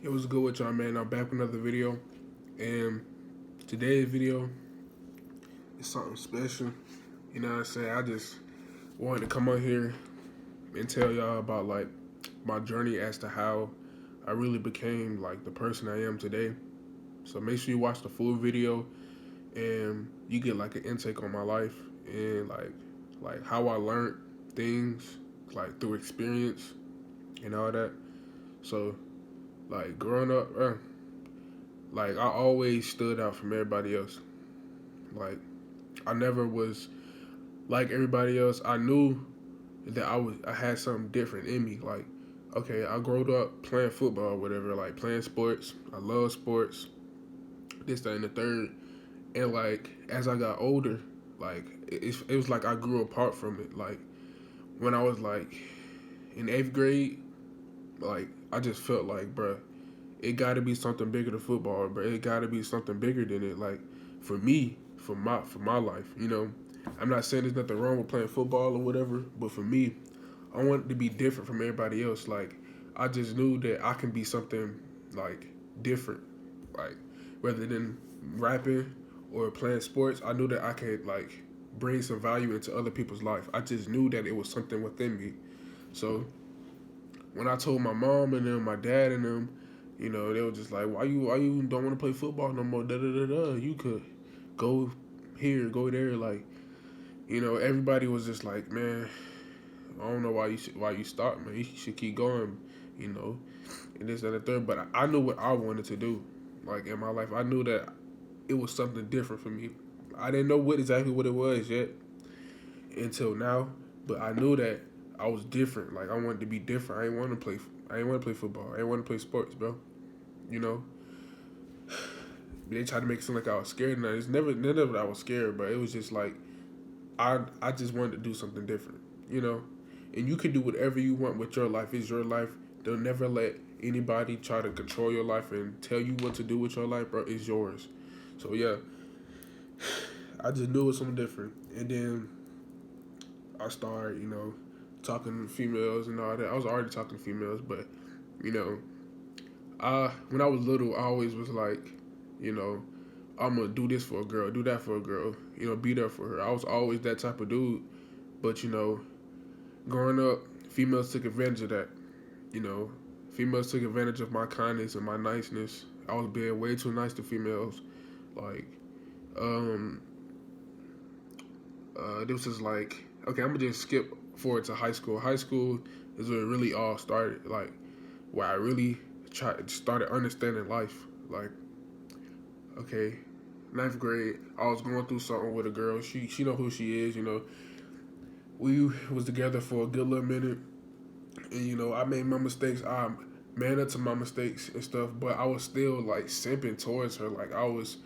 It was good with y'all, man. I'm back with another video, and today's video is something special. You know what I'm saying? I just wanted to come on here and tell y'all about like my journey as to how I really became like the person I am today. So make sure you watch the full video and you get like an intake on my life and like how I learned things like through experience and all that. So like growing up, like I always stood out from everybody else. Like I never was like everybody else. I knew that I had something different in me. Like, okay, I grew up playing football or whatever, like playing sports. I love sports, this, that, and the third. And like as I got older, like it was like I grew apart from it. Like when I was like in eighth grade, like I just felt like, bruh, it got to be something bigger than football, bro. It got to be something bigger than it. Like for me, for my life, you know. I'm not saying there's nothing wrong with playing football or whatever, but for me, I wanted to be different from everybody else. Like I just knew that I can be something like different, like rather than rapping or playing sports. I knew that I could like bring some value into other people's life. I just knew that it was something within me. So when I told my mom and then my dad and them, you know, they were just like, why you don't want to play football no more? Da da da da. You could go here, go there. Like, you know, everybody was just like, man, I don't know why you start, man. You should keep going, you know, and this and the third. But I knew what I wanted to do, like in my life. I knew that it was something different for me. I didn't know exactly what it was yet until now, but I knew that I was different. Like I wanted to be different. I didn't want to play. I didn't want to play football. I didn't want to play sports, bro. You know, they tried to make it seem like I was scared, and it's never none of it. I was scared, but it was just like I just wanted to do something different. You know, and you can do whatever you want with your life. It's your life. Don't never let anybody try to control your life and tell you what to do with your life, bro. It's yours. So yeah, I just knew it was something different, and then I started, you know, talking to females and all that. I was already talking to females, but you know, when I was little, I always was like, you know, I'm gonna do this for a girl, do that for a girl, you know, be there for her. I was always that type of dude, but you know, growing up, females took advantage of that. You know, females took advantage of my kindness and my niceness. I was being way too nice to females. Like, um, this was like, okay, I'm gonna just skip forward to high school. High school is where it really all started. Like, where I really started understanding life. Like, okay, ninth grade, I was going through something with a girl. She know who she is. You know, we was together for a good little minute, and you know, I made my mistakes. I man up to my mistakes and stuff, but I was still like simping towards her. Like I was,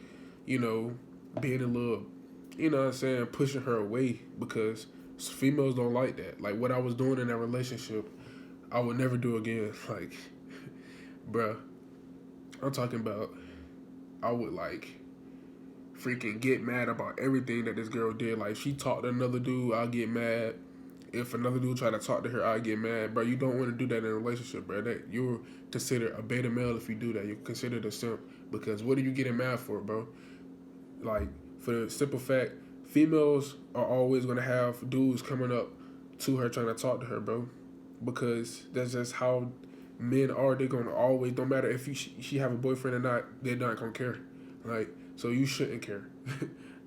you know, being a little, you know what I'm saying, pushing her away because females don't like that. Like what I was doing in that relationship, I would never do again. Like, bruh, I'm talking about I would like freaking get mad about everything that this girl did. Like she talked to another dude, I'll get mad. If another dude try to talk to her, I get mad, bro. You don't want to do that in a relationship, bro. That you're considered a beta male if you do that. You're considered a simp because what are you getting mad for, bro? Like for the simple fact, females are always gonna have dudes coming up to her trying to talk to her, bro, because that's just how men are. They're gonna always, no matter if she have a boyfriend or not, they're not gonna care. Like so, you shouldn't care.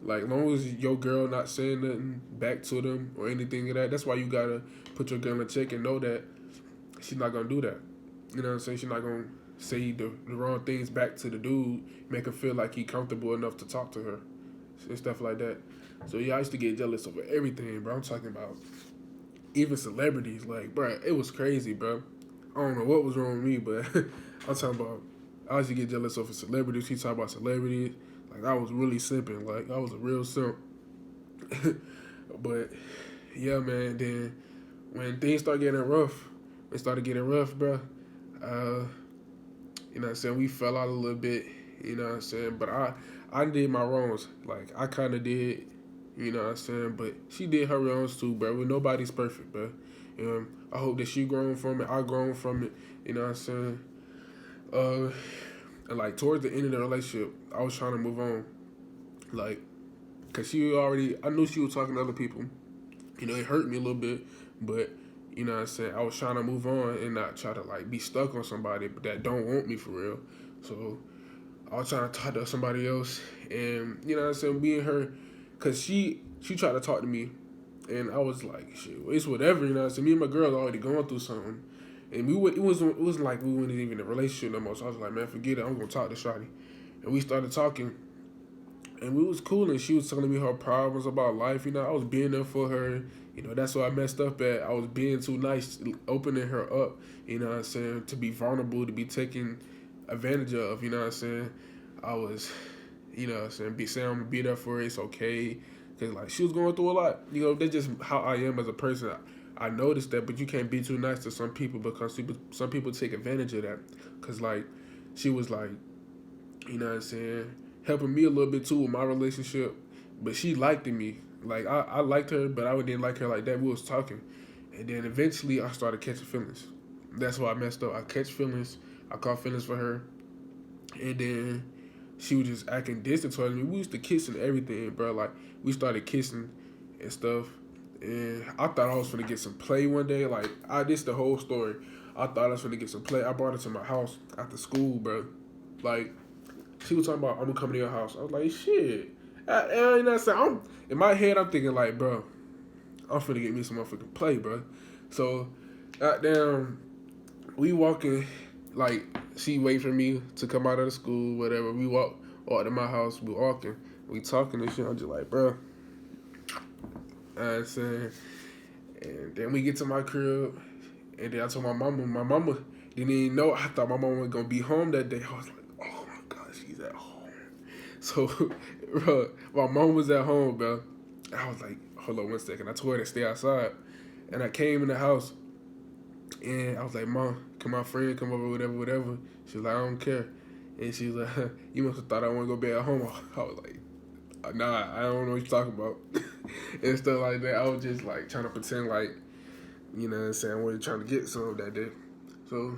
Like, long as your girl not saying nothing back to them or anything of that, that's why you gotta put your girl in check and know that she's not gonna do that. You know what I'm saying? She's not gonna say the wrong things back to the dude, make her feel like he comfortable enough to talk to her and stuff like that. So yeah, I used to get jealous over everything, bro. I'm talking about even celebrities. Like, bro, it was crazy, bro. I don't know what was wrong with me, but I'm talking about. I used to get jealous over celebrities. He talk about celebrities. Like I was really simping. Like I was a real simp. But yeah, man. Then when things start getting rough, it started getting rough, bro. Uh, you know what I'm saying? We fell out a little bit. You know what I'm saying? But I did my wrongs. Like I kind of did. You know what I'm saying? But she did her wrongs too, bro. Nobody's perfect, bro. I hope that she grown from it. I grown from it. You know what I'm saying? Uh, and like towards the end of the relationship, I was trying to move on, like, cause I knew she was talking to other people. You know, it hurt me a little bit, but you know what I'm saying, I was trying to move on and not try to like be stuck on somebody that don't want me for real. So I was trying to talk to somebody else, and you know what I'm saying, being her, cause she tried to talk to me, and I was like, shit, it's whatever, you know what I'm saying. Me and my girl already going through something, and it wasn't like we weren't even in a relationship no more. So I was like, man, forget it, I'm gonna talk to Shotty, and we started talking, and we was cool, and she was telling me her problems about life. You know, I was being there for her. You know, that's what I messed up at. I was being too nice, opening her up. You know what I'm saying, to be vulnerable, to be taken advantage of. You know what I'm saying. I was, you know what I'm saying, saying I'm gonna be there for her. It's okay, cause like she was going through a lot. You know, that's just how I am as a person. I noticed that, but you can't be too nice to some people because some people take advantage of that. Cause like she was like, you know what I'm saying, helping me a little bit too with my relationship. But she liked me. Like I liked her, but I didn't like her like that. We was talking. And then eventually I started catching feelings. That's why I messed up. I catch feelings. I caught feelings for her. And then she was just acting distant towards me. We used to kiss and everything, bro. Like we started kissing and stuff. And I thought I was gonna get some play one day. Like this the whole story. I thought I was gonna get some play. I brought her to my house after school, bro. Like she was talking about, I'm gonna come to your house. I was like, shit. You know what I'm saying? In my head, I'm thinking like, bro, I'm finna get me some motherfucking play, bro. So, goddamn, we walking, like, she wait for me to come out of the school, whatever. We walk to my house, we walking, we talking and shit. I'm just like, bro. You know what I'm saying? And then we get to my crib, and then I told my mama didn't even know. I thought my mama was gonna be home that day. I was like, oh my God, she's at home. So, bro, my mom was at home, bro. I was like, hold on one second. I told her to stay outside. And I came in the house, and I was like, Mom, can my friend come over, whatever. She was like, I don't care. And she was like, you must have thought I want to go be at home. I was like, nah, I don't know what you're talking about. And stuff like that. I was just, like, trying to pretend like, you know what I'm saying, I wasn't trying to get some that day. So,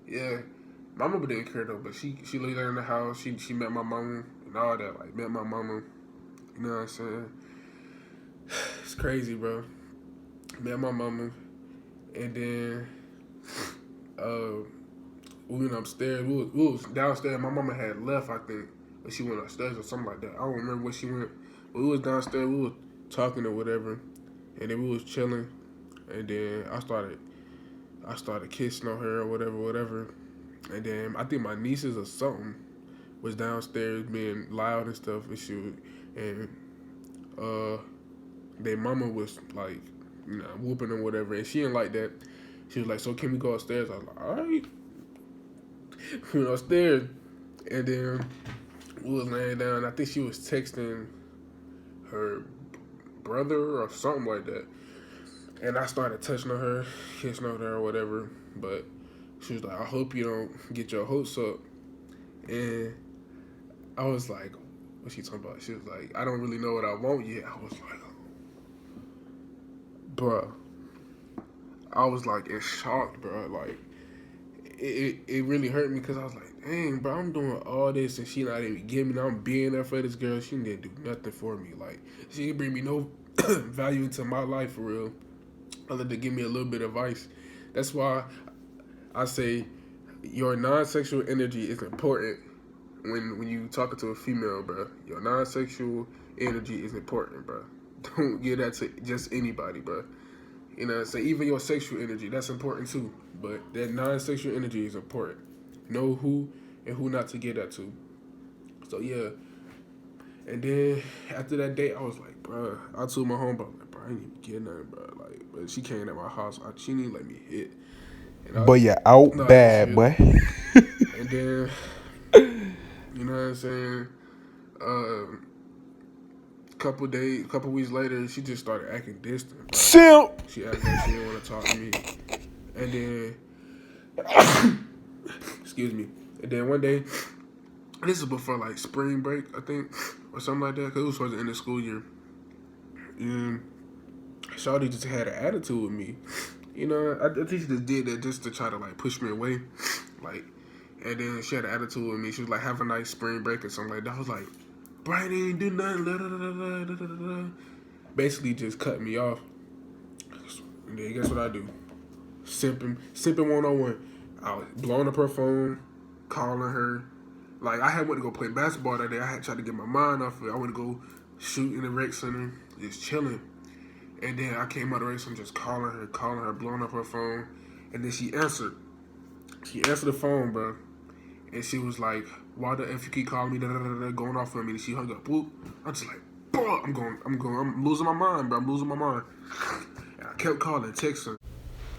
yeah. My mama didn't care, though, but she lived there in the house. She met my mama and all that. Like, met my mama. You know what I'm saying? It's crazy, bro. Met my mama, and then we went upstairs. We was downstairs. My mama had left, I think, but she went upstairs or something like that. I don't remember where she went. But we was downstairs. We was talking or whatever, and then we was chilling. And then I started kissing on her or whatever. And then I think my nieces or something was downstairs being loud and stuff, and uh their mama was like, you know, whooping or whatever, and she didn't like that. She was like, so can we go upstairs? I was like, all right. We went upstairs, and then we was laying down. I think she was texting her brother or something like that. And I started touching on her, kissing on her or whatever. But she was like, I hope you don't get your hopes up. And I was like, what's she talking about? She was like, I don't really know what I want yet. I was like, bruh. I was like in shock, bro. Like, it really hurt me because I was like, dang, bro, I'm doing all this and she not even giving me. I'm being there for this girl. She didn't do nothing for me. Like, she didn't bring me no value into my life for real, other than give me a little bit of advice. That's why I say your non-sexual energy is important when you talking to a female, bro. Your non-sexual energy is important, bro. Don't give that to just anybody, bro. You know, so even your sexual energy, that's important too. But that non-sexual energy is important. Know who and who not to get that to. So yeah. And then after that date, I was like, bro, I told my homeboy, like, bro, I ain't even get nothing, bro. Like, but she came at my house. She didn't let me hit. And But you out no, bad, boy. and then, you know what I'm saying? Couple weeks later, she just started acting distant, bro. Simp. She acted like she didn't want to talk to me. And then, excuse me. And then one day, this is before like spring break, I think, or something like that, because it was towards the end of the school year. And Shawty just had an attitude with me. You know, I think she just did that just to try to like push me away. Like, And then she had an attitude with me. She was like, have a nice spring break or something like that. I was like, bro, I didn't even do nothing. Basically just cut me off. And then guess what I do? Simping 101. I was blowing up her phone, calling her. Like, I had went to go play basketball that day. I had tried to get my mind off it. I went to go shoot in the rec center, just chilling. And then I came out of the rec center just calling her, blowing up her phone. And then she answered. She answered the phone, bro. And she was like, why the F you keep calling me, going off on me. And she hung up. Whoop. I'm just like, bro, I'm losing my mind, bro. I'm losing my mind. And I kept calling, texting.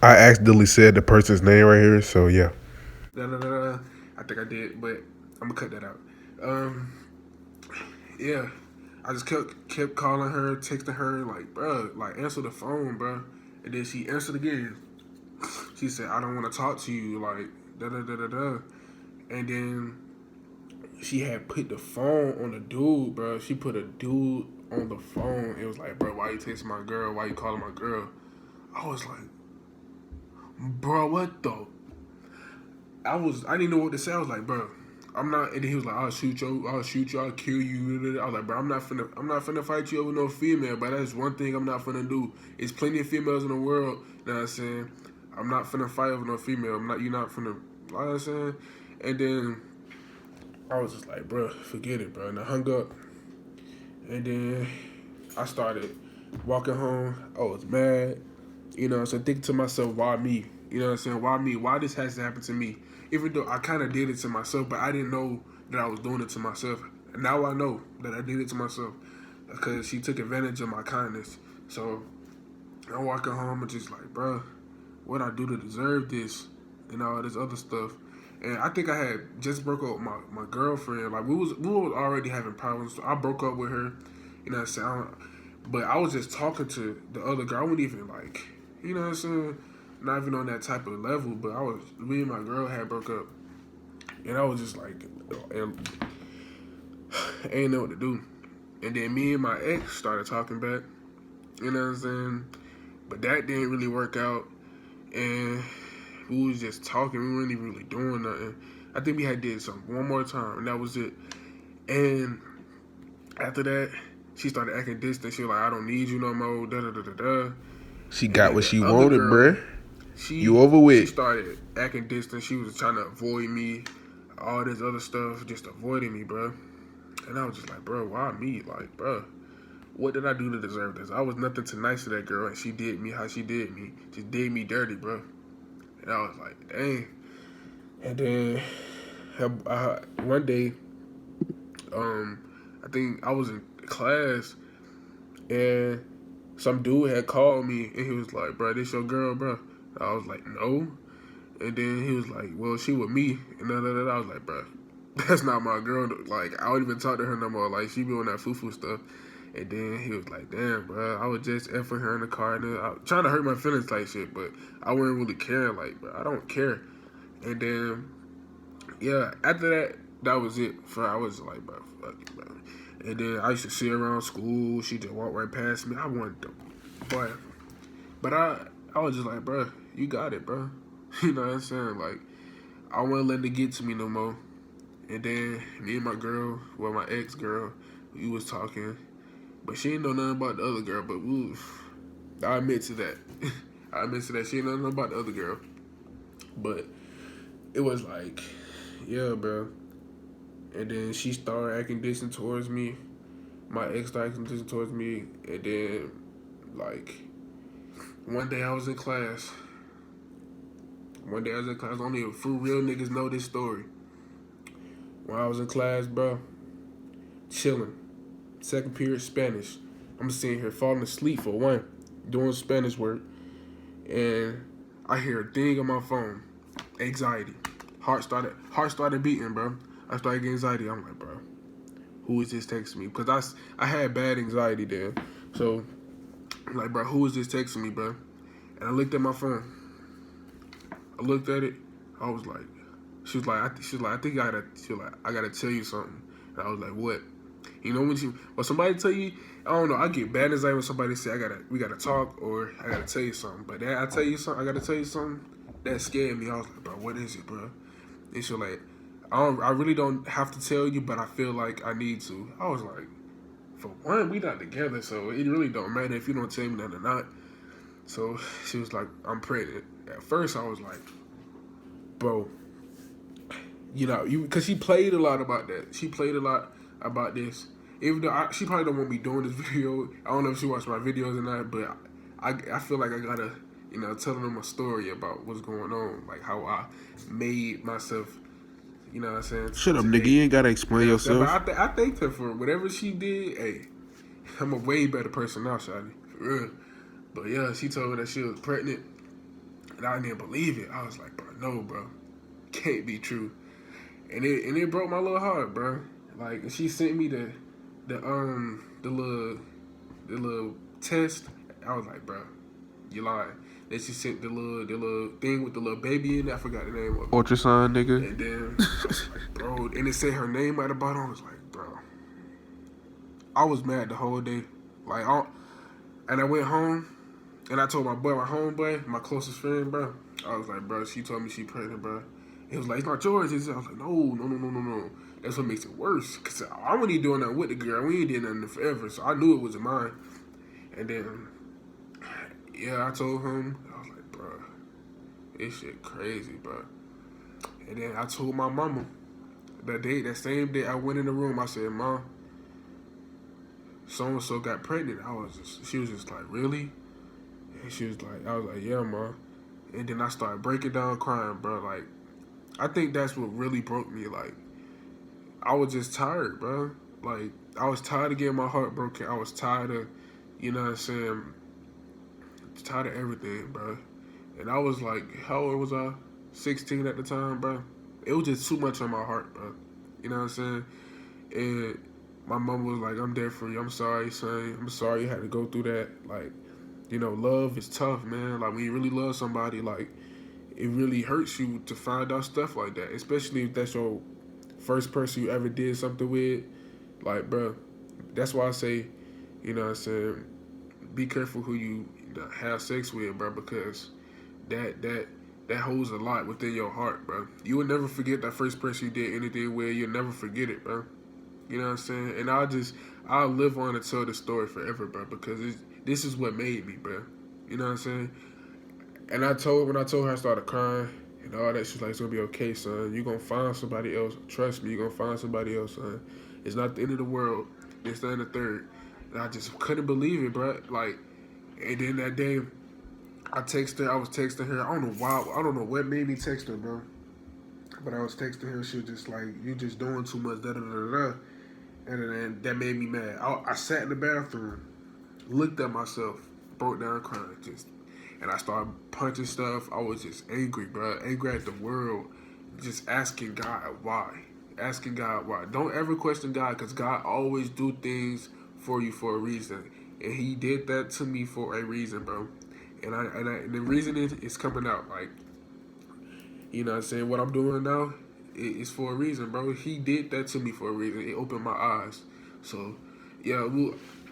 I accidentally said the person's name right here, so yeah. I think I did, but I'm gonna cut that out. Yeah, I just kept calling her, texting her, like, bro, like, answer the phone, bro. And then she answered again. She said, I don't want to talk to you, like, And then she had put the phone on the dude, bro. She put a dude on the phone. It was like, bro, why you texting my girl? Why you calling my girl? I was like, bro, what the? I didn't know what to say. I was like, bro, I'm not. And then he was like, I'll shoot you, I'll kill you. I was like, bro, I'm not finna fight you over no female. But that's one thing I'm not finna do. There's plenty of females in the world. You know what I'm saying? I'm not finna fight over no female. You're not finna. You know what I'm saying? And then I was just like, bro, forget it, bro. And I hung up. And then I started walking home. I was mad. You know, so thinking to myself, why me? You know what I'm saying? Why me? Why this has to happen to me? Even though I kind of did it to myself, but I didn't know that I was doing it to myself. And now I know that I did it to myself because she took advantage of my kindness. So I'm walking home and just like, bro, what I do to deserve this and all this other stuff. And I think I had just broke up with my girlfriend. Like, we was already having problems. So I broke up with her. You know what I'm saying? But I was just talking to the other girl. I wasn't even like, you know what I'm saying? Not even on that type of level. But me and my girl had broke up. And I was just like, I ain't know what to do. And then me and my ex started talking back. You know what I'm saying? But that didn't really work out. And we was just talking. We weren't even really doing nothing. I think we had did something one more time, and that was it. And after that, she started acting distant. She was like, I don't need you no more, da-da-da-da-da. She got what she wanted, bruh. You over with. She started acting distant. She was trying to avoid me, all this other stuff, just avoiding me, bruh. And I was just like, bro, why me? Like, bro, what did I do to deserve this? I was nothing too nice to that girl, and she did me how she did me. Just did me dirty, bro. And I was like, dang. And then one day, I think I was in class, and some dude had called me, and he was like, bro, this your girl, bro? I was like, no. And then he was like, well, she with me. And then I was like, bro, that's not my girl. Like, I don't even talk to her no more. Like, she be on that foo-foo stuff. And then he was like, damn, bro, I was just effing her in the car. And I was trying to hurt my feelings type shit, but I wasn't really caring. Like, bro, I don't care. And then, yeah, after that was it. I was like, bro, fuck it, bro. And then I used to see her around school. She just walked right past me. I wanted to, boy. But I was just like, bro, you got it, bro. You know what I'm saying? Like, I wasn't letting it get to me no more. And then me and my girl, well, my ex-girl, we was talking. But she didn't know nothing about the other girl. But I admit to that. I admit to that. She didn't know nothing about the other girl. But it was like, yeah, bro. And then she started acting distant towards me. My ex started acting distant towards me. And then, like, one day I was in class. Only a few real niggas know this story. When I was in class, bro, chilling. Second period Spanish. I'm sitting here falling asleep for one, doing Spanish work. And I hear a ding on my phone. Anxiety. Heart started beating, bro. I started getting anxiety. I'm like, bro, who is this texting me? Because I had bad anxiety then. So I'm like, bro, who is this texting me, bro? And I looked at my phone. I looked at it. I was like, she was like, I think I gotta tell you something. And I was like, what? You know when somebody tell you, I don't know, I get bad anxiety when somebody say we gotta talk or I gotta tell you something. But that I gotta tell you something, that scared me. I was like, bro, what is it, bro? And she like, I really don't have to tell you, but I feel like I need to. I was like, for one, we not together, so it really don't matter if you don't tell me nothing or not. So she was like, I'm pregnant. At first, I was like, bro, because she played a lot about that. She played a lot about this. Even though she probably don't want me doing this video. I don't know if she watched my videos or not, but I feel like I gotta, tell them a story about what's going on, like how I made myself, you know what I'm saying? Shut up, Today. nigga. You ain't gotta explain yourself. But I thanked her for whatever she did. Hey, I'm a way better person now, Shawty. For real. But yeah, she told me that she was pregnant, and I didn't believe it. I was like, bro, no, bro. Can't be true. And it broke my little heart, bro. Like, she sent me the little test. I was like, bro, you lying. Then she sent the little thing with the little baby in it. I forgot the name of it. Ultrasound, nigga. And then I was like, bro, and it said her name at the bottom. I was like, bro, I was mad the whole day. Like, and I went home, and I told my homeboy, my closest friend, bro. I was like, bro, she told me she pregnant, bro. He was like, it's not yours. I was like, no. That's what makes it worse. Because I wasn't even doing nothing with the girl. We ain't did nothing forever. So I knew it wasn't mine. And then, yeah, I told him. I was like, bro, this shit crazy, bro. And then I told my mama. That same day, I went in the room. I said, Mom, so-and-so got pregnant. She was just like, really? And she was like, I was like, yeah, Mom. And then I started breaking down crying, bro. Like, I think that's what really broke me. Like, I was just tired, bro. Like, I was tired of getting my heart broken. I was tired of, you know what I'm saying, tired of everything, bro. And I was like, how old was I? 16 at the time, bro. It was just too much on my heart, bro. You know what I'm saying? And my mom was like, I'm there for you. I'm sorry, son. I'm sorry you had to go through that. Like, love is tough, man. Like, when you really love somebody, like, it really hurts you to find out stuff like that, especially if that's your first person you ever did something with. Like, bro, that's why I say, you know what I'm saying, be careful who you have sex with, bro, because that holds a lot within your heart, bro. You will never forget that first person you did anything with. You'll never forget it, bro. You know what I'm saying? And I'll live on to tell the story forever, bro, because this is what made me, bro. You know what I'm saying? And when I told her, I started crying and all that. She's like, it's gonna be okay, son. You're gonna find somebody else. Trust me, you're gonna find somebody else, son. It's not the end of the world. It's the end of the third. And I just couldn't believe it, bro. Like, and then that day, I was texting her. I don't know why. I don't know what made me text her, bro. But I was texting her. She was just like, you just doing too much, da-da-da-da-da. And then that made me mad. I sat in the bathroom, looked at myself, broke down crying, and I started punching stuff. I was just angry, bro. Angry at the world. Just asking God why. Asking God why. Don't ever question God, because God always do things for you for a reason. And he did that to me for a reason, bro. And the reason is coming out. Like, you know what I'm saying? What I'm doing now is for a reason, bro. He did that to me for a reason. It opened my eyes. So, yeah,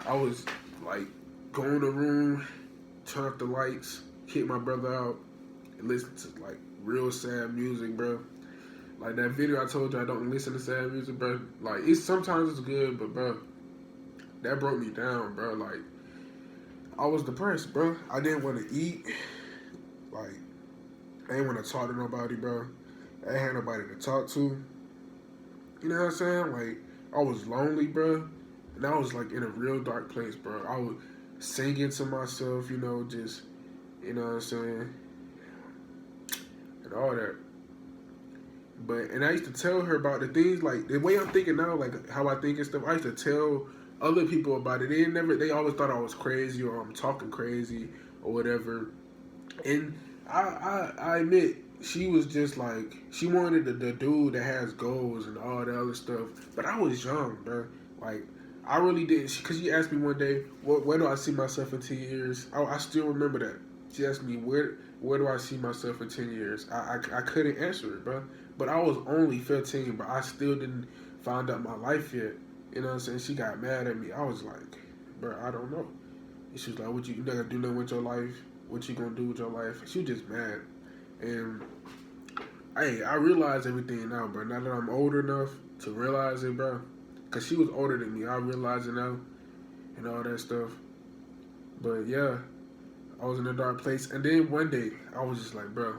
I was, like, go in the room, turn off the lights, kick my brother out, and listen to, like, real sad music, bro. Like, that video I told you I don't listen to sad music, bro. Like, sometimes it's good, but, bro, that broke me down, bro. Like, I was depressed, bro. I didn't want to eat. Like, I didn't want to talk to nobody, bro. I ain't had nobody to talk to. You know what I'm saying? Like, I was lonely, bro. And I was, like, in a real dark place, bro. I was singing to myself, just, you know what I'm saying? And all that. And I used to tell her about the things, like, the way I'm thinking now, like, how I think and stuff, I used to tell other people about it. They always thought I was crazy or I'm talking crazy or whatever. And I admit, she was just like, she wanted the dude that has goals and all that other stuff. But I was young, bro. Like, I really did. Because she asked me one day, where do I see myself in 10 years? I still remember that. She asked me, where do I see myself in 10 years? I couldn't answer it, bro. But I was only 15, but I still didn't find out my life yet. You know what I'm saying? She got mad at me. I was like, bro, I don't know. And she was like, you not gonna do nothing with your life? What you gonna do with your life? She was just mad. And I realize everything now, bro. Now that I'm older enough to realize it, bro. Cause she was older than me. I realize it now and all that stuff. But yeah, I was in a dark place. And then one day, I was just like, bro,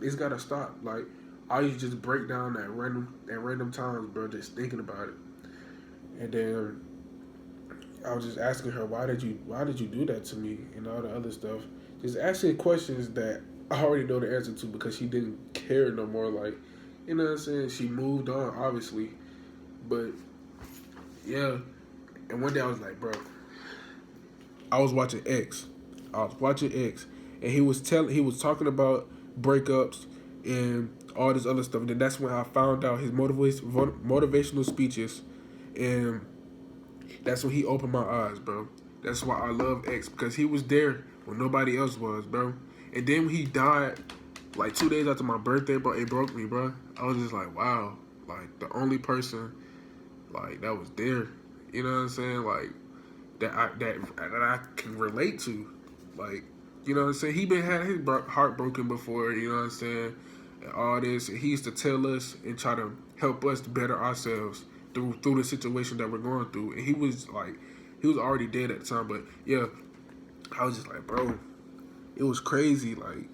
it's gotta stop. Like, I used to just break down at random times, bro, just thinking about it. And then I was just asking her, why did you do that to me and all the other stuff. Just asking questions that I already know the answer to because she didn't care no more. Like, you know what I'm saying? She moved on, obviously. But yeah. And one day I was like, bro, I was watching X. And he was talking about breakups and all this other stuff. And then that's when I found out his motivational speeches, and that's when he opened my eyes, bro. That's why I love X, because he was there when nobody else was, bro. And then when he died, like 2 days after my birthday, bro, it broke me, bro. I was just like, wow, like the only person like that was there, you know what I'm saying, like that I can relate to, like, you know what I'm saying. He been had his heart broken before, you know what I'm saying, and all this. And he used to tell us and try to help us to better ourselves through the situation that we're going through. And he was already dead at the time, but yeah, I was just like, bro, it was crazy. Like,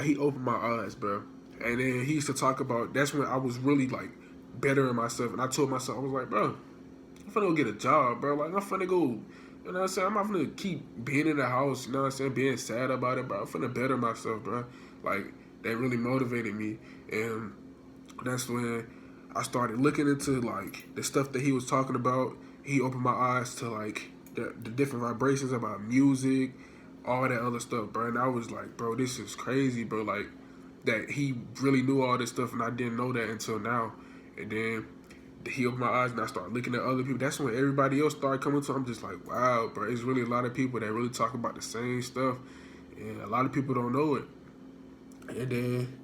he opened my eyes, bro. And then he used to talk about, that's when I was really like bettering myself. And I told myself, I was like, bro, I'm finna go get a job, bro. Like, I'm finna go, you know what I'm saying? I'm not finna keep being in the house, you know what I'm saying, being sad about it, bro. I'm finna better myself, bro. Like, that really motivated me. And that's when I started looking into, like, the stuff that he was talking about. He opened my eyes to, like, the different vibrations about music, all that other stuff, bro. And I was like, bro, this is crazy, bro. Like, that he really knew all this stuff, and I didn't know that until now. And then he opened my eyes, and I started looking at other people. That's when everybody else started coming to. I'm just like, wow, bro. It's really a lot of people that really talk about the same stuff, and a lot of people don't know it. And then,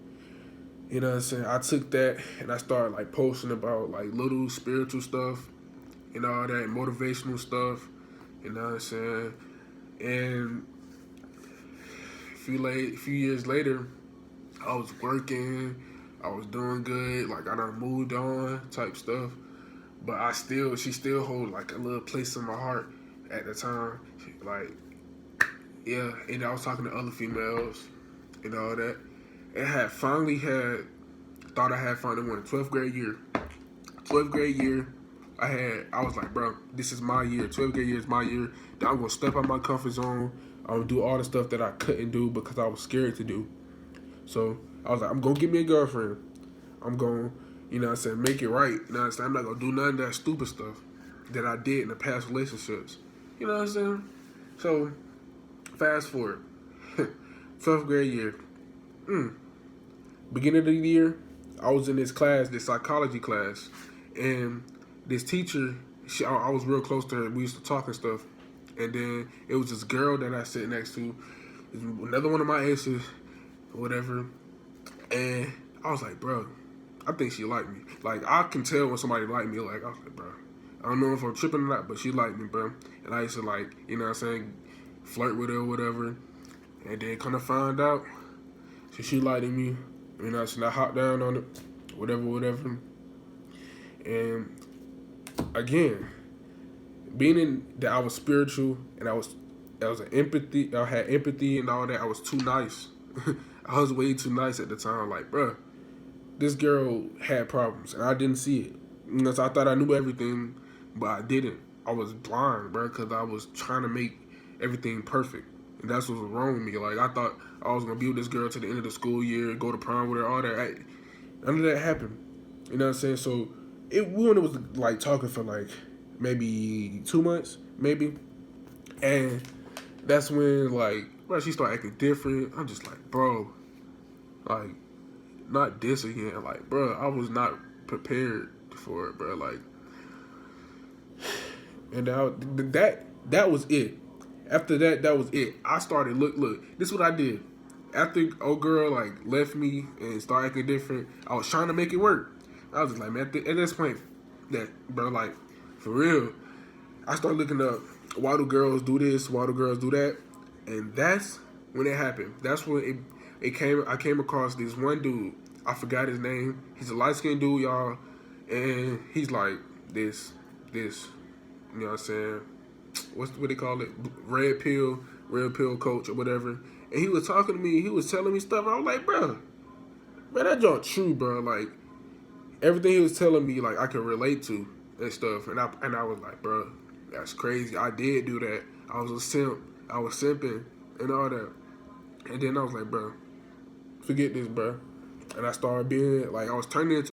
you know what I'm saying, I took that and I started like posting about like little spiritual stuff and all that, motivational stuff. You know what I'm saying. And a few years later, I was working, I was doing good, like I done moved on type stuff. But she still hold like a little place in my heart at the time. Like, yeah, and I was talking to other females and all that. And thought I had finally won 12th grade year. 12th grade year, I was like, bro, this is my year. 12th grade year is my year. That I'm gonna step out my comfort zone. I'm gonna do all the stuff that I couldn't do because I was scared to do. So I was like, I'm gonna get me a girlfriend. I'm gonna, you know what I'm saying, make it right. You know what I'm saying? I'm not gonna do none of that stupid stuff that I did in the past relationships. You know what I'm saying? So, fast forward. 12th grade year. Beginning of the year, I was in this psychology class, and this teacher, I was real close to her. We used to talk and stuff. And then it was this girl that I sat next to, another one of my exes, or whatever. And I was like, bro, I think she liked me. Like, I can tell when somebody liked me. Like, I was like, bro, I don't know if I'm tripping or not, but she liked me, bro. And I used to, like, you know what I'm saying, flirt with her or whatever. And then kind of find out, so she liked me. You know what I'm saying, I hopped down on it, whatever. And again, being in that I was spiritual and I was an empathy. I had empathy and all that. I was too nice. I was way too nice at the time. Like, bruh, this girl had problems and I didn't see it. You know, so I thought I knew everything, but I didn't. I was blind, bruh, because I was trying to make everything perfect. And that's what was wrong with me. Like, I thought I was going to be with this girl to the end of the school year, go to prom with her, all that. None of that happened. You know what I'm saying? So, we only was, like, talking for, like, maybe 2 months, maybe. And that's when, like, bro, she started acting different. I'm just like, bro, like, not this again. Like, bro, I was not prepared for it, bro. Like, and that was it. After that was it. I started, look, this is what I did. After old girl, like, left me and started acting different, I was trying to make it work. I was just like, man, at this point, that, bro, like, for real, I started looking up, why do girls do this? Why do girls do that? And that's when it happened. That's when I came across this one dude. I forgot his name. He's a light skinned dude, y'all, and he's like this. You know what I'm saying? What they call it? Red pill coach or whatever. And he was talking to me. He was telling me stuff. I was like, bro, that joint true, bro. Like everything he was telling me, like I could relate to and stuff. And I was like, bro, that's crazy. I did do that. I was a simp. I was simping and all that. And then I was like, bro, forget this, bro. And I started being like, I was turning into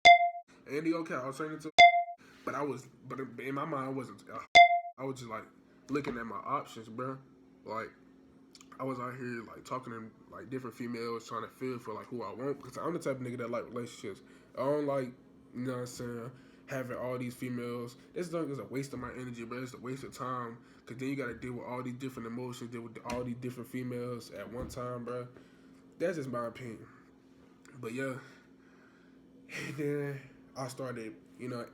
Andy. Okay, I was turning into, but in my mind, I wasn't. I was just like looking at my options, bro. Like I was out here like talking to like different females, trying to feel for like who I want, because I'm the type of nigga that like relationships. I don't like, you know what I'm saying, having all these females. This is a waste of my energy, bro. It's a waste of time, because then you got to deal with all these different emotions, deal with all these different females at one time, bro. That's just my opinion. But yeah, and then I started, you know,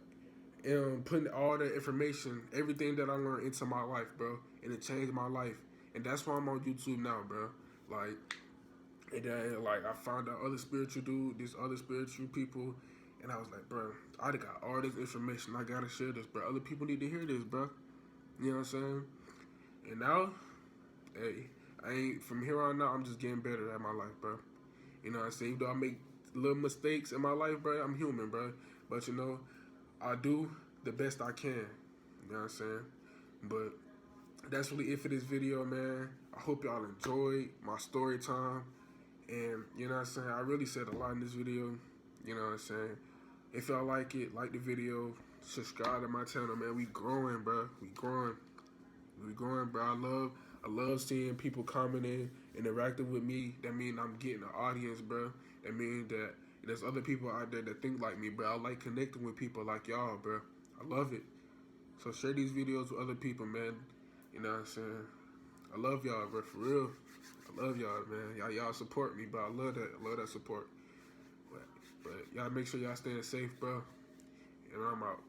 putting all the information, everything that I learned into my life, bro, and it changed my life. And that's why I'm on YouTube now, bro. Like, and then like I found out other spiritual dude, these other spiritual people, and I was like, bro, I got all this information. I gotta share this, bro. Other people need to hear this, bro. You know what I'm saying? And now, hey, I ain't from here on out. I'm just getting better at my life, bro. You know what I'm saying? Even though I make little mistakes in my life, bro, I'm human, bro. But you know, I do the best I can. You know what I'm saying? But that's really it for this video, man. I hope y'all enjoyed my story time. And you know what I'm saying? I really said a lot in this video. You know what I'm saying? If y'all like it, like the video, subscribe to my channel, man. We growing, bro. We growing, bro. I love seeing people commenting, interacting with me. That means I'm getting an audience, bro. That means that there's other people out there that think like me, bro. I like connecting with people like y'all, bro. I love it. So share these videos with other people, man. You know what I'm saying? I love y'all, bro. For real. I love y'all, man. Y'all support me, bro. I love that. I love that support. But y'all make sure y'all staying safe, bro. And I'm out.